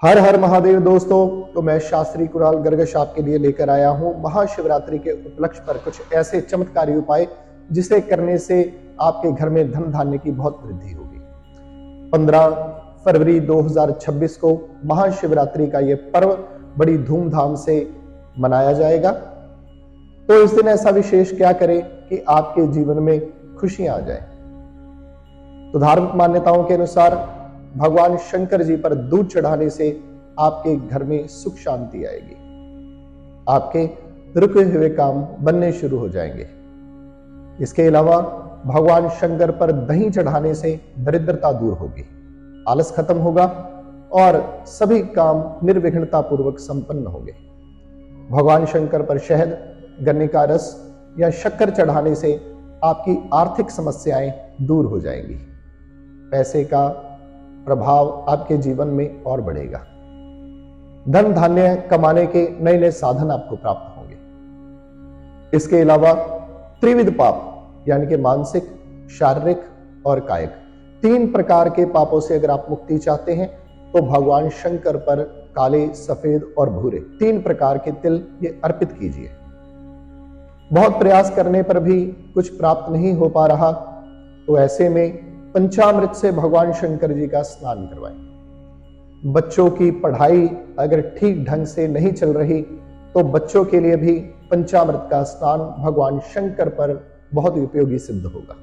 हर हर महादेव दोस्तों। तो मैं शास्त्री कुणाल गर्गश आपके लिए लेकर आया हूं महाशिवरात्रि के उपलक्ष्य पर कुछ ऐसे चमत्कारी उपाय जिसे करने से आपके घर में धन धान्य की बहुत वृद्धि होगी। 15 फरवरी 2026 को महाशिवरात्रि का यह पर्व बड़ी धूमधाम से मनाया जाएगा। तो इस दिन ऐसा विशेष क्या करें कि आपके जीवन में खुशियां आ जाए। तो धार्मिक मान्यताओं के अनुसार भगवान शंकर जी पर दूध चढ़ाने से आपके घर में सुख शांति आएगी, आपके रुके हुए काम बनने शुरू हो जाएंगे। इसके अलावा भगवान शंकर पर दही चढ़ाने से दरिद्रता दूर होगी, आलस खत्म होगा और सभी काम निर्विघ्नता पूर्वक संपन्न होंगे। भगवान शंकर पर शहद, गन्ने का रस या शक्कर चढ़ाने से आपकी आर्थिक समस्याएं दूर हो जाएंगी, पैसे का प्रभाव आपके जीवन में और बढ़ेगा, धन धान्य कमाने के नए नए साधन आपको प्राप्त होंगे। इसके अलावा त्रिविध पाप यानी कि मानसिक, शारीरिक और कायिक 3 प्रकार के पापों से अगर आप मुक्ति चाहते हैं तो भगवान शंकर पर काले, सफेद और भूरे 3 प्रकार के तिल ये अर्पित कीजिए। बहुत प्रयास करने पर भी कुछ प्राप्त नहीं हो पा रहा तो ऐसे में पंचामृत से भगवान शंकर जी का स्नान करवाएं। बच्चों की पढ़ाई अगर ठीक ढंग से नहीं चल रही तो बच्चों के लिए भी पंचामृत का स्नान भगवान शंकर पर बहुत उपयोगी सिद्ध होगा।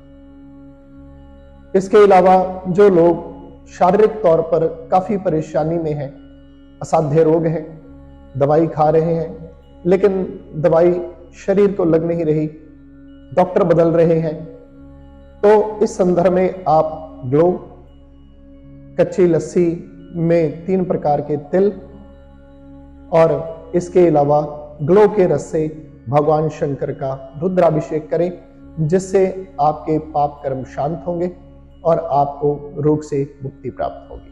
इसके अलावा जो लोग शारीरिक तौर पर काफी परेशानी में हैं, असाध्य रोग हैं, दवाई खा रहे हैं लेकिन दवाई शरीर को लग नहीं रही, डॉक्टर बदल रहे हैं, तो इस संदर्भ में आप ग्लो, कच्ची लस्सी में 3 प्रकार के तिल और इसके अलावा ग्लो के रस से भगवान शंकर का रुद्राभिषेक करें, जिससे आपके पाप कर्म शांत होंगे और आपको रोग से मुक्ति प्राप्त होगी।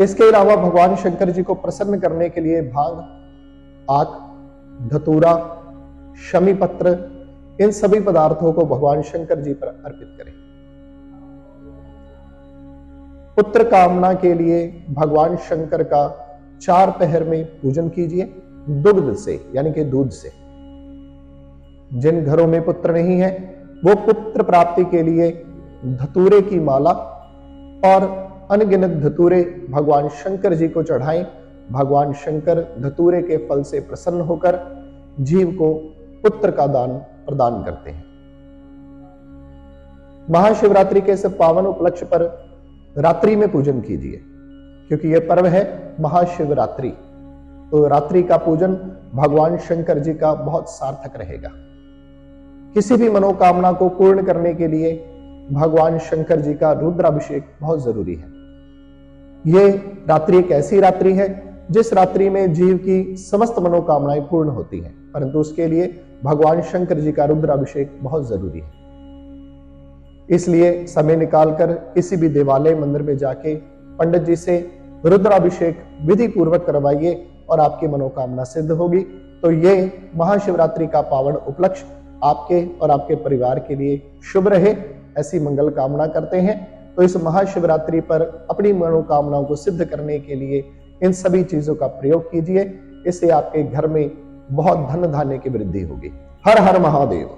इसके अलावा भगवान शंकर जी को प्रसन्न करने के लिए भांग, आक, धतूरा, शमी पत्र इन सभी पदार्थों को भगवान शंकर जी पर अर्पित करें। पुत्र कामना के लिए भगवान शंकर का 4 पहर में पूजन कीजिए दुग्ध से यानी कि दूध से। जिन घरों में पुत्र नहीं है वो पुत्र प्राप्ति के लिए धतूरे की माला और अनगिनत धतूरे भगवान शंकर जी को चढ़ाएं। भगवान शंकर धतूरे के फल से प्रसन्न होकर जीव को पुत्र का दान प्रदान करते हैं। महाशिवरात्रि के इस पावन उपलक्ष्य पर रात्रि में पूजन कीजिए, क्योंकि यह पर्व है महाशिवरात्रि। तो रात्रि का पूजन भगवान शंकर जी का बहुत सार्थक रहेगा। किसी भी मनोकामना को पूर्ण करने के लिए भगवान शंकर जी का रुद्राभिषेक बहुत जरूरी है। यह रात्रि एक ऐसी रात्रि है जिस रात्रि में जीव की समस्त मनोकामनाएं पूर्ण होती हैं, परंतु उसके लिए भगवान शंकर जी का रुद्राभिषेक बहुत जरूरी है। इसलिए समय निकालकर किसी भी देवालय मंदिर में जाके पंडित जी से रुद्राभिषेक विधि पूर्वक करवाइए और आपकी मनोकामना सिद्ध होगी। तो ये महाशिवरात्रि का पावन उपलक्ष्य आपके और आपके परिवार के लिए शुभ रहे, ऐसी मंगल कामना करते हैं। तो इस महाशिवरात्रि पर अपनी मनोकामनाओं को सिद्ध करने के लिए इन सभी चीजों का प्रयोग कीजिए, इससे आपके घर में बहुत धन धान्य की वृद्धि होगी। हर हर महादेव।